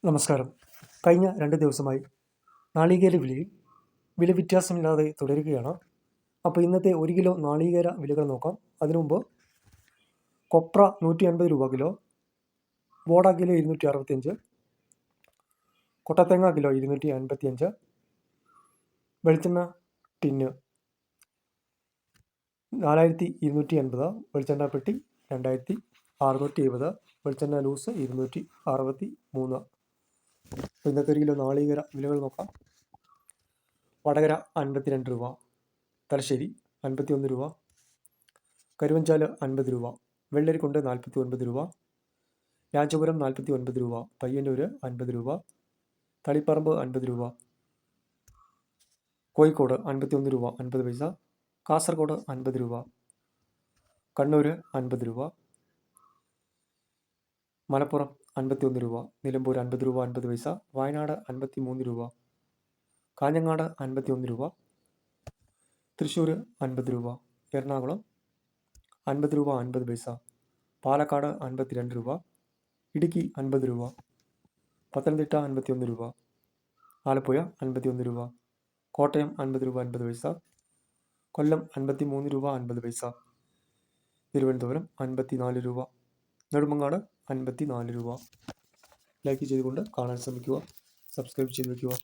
നമസ്കാരം. കഴിഞ്ഞ 2 ദിവസമായി നാളികേര വിലയിൽ വില വ്യത്യാസമില്ലാതെ തുടരുകയാണ്. അപ്പോൾ ഇന്നത്തെ 1 കിലോ നാളികേര വിലകൾ നോക്കാം. അതിനു മുമ്പ് കൊപ്ര 150 രൂപ കിലോ, ബോഡ കിലോ 265, കൊട്ടത്തേങ്ങ കിലോ 255, വെളിച്ചെണ്ണ ടിന്ന് 4280, വെളിച്ചെണ്ണ പെട്ടി 2670, വെളിച്ചെണ്ണ ലൂസ് 263. അപ്പോൾ ഇന്നത്തെ 1 കിലോ നാളികേര വിലകൾ നോക്കാം. വടകര 52 രൂപ, തലശ്ശേരി 51 രൂപ, കരുവഞ്ചാല് 50 രൂപ, വെള്ളരിക്കുണ്ട് 49 രൂപ, രാജപുരം 49 രൂപ, പയ്യന്നൂർ 50 രൂപ, തളിപ്പറമ്പ് 50 രൂപ, കോഴിക്കോട് 51 രൂപ 50 പൈസ, കാസർഗോഡ് 50 രൂപ, കണ്ണൂർ 50 രൂപ, മലപ്പുറം 51 രൂപ, നിലമ്പൂർ 50 രൂപ 50 പൈസ, വയനാട് 53 രൂപ, കാഞ്ഞങ്ങാട് 51 രൂപ, തൃശ്ശൂർ 50 രൂപ, എറണാകുളം 50 രൂപ 50 പൈസ, പാലക്കാട് 52 രൂപ, ഇടുക്കി 50 രൂപ, പത്തനംതിട്ട 51 രൂപ, ആലപ്പുഴ 51 രൂപ, കോട്ടയം 50 രൂപ 50 പൈസ, കൊല്ലം 53 രൂപ 50 പൈസ, തിരുവനന്തപുരം 54 രൂപ, നെടുമങ്ങാട് 54 രൂപ. ലൈക്ക് ചെയ്തുകൊണ്ട് കാണാൻ ശ്രമിക്കുക, സബ്സ്ക്രൈബ് ചെയ്ത് വയ്ക്കുക.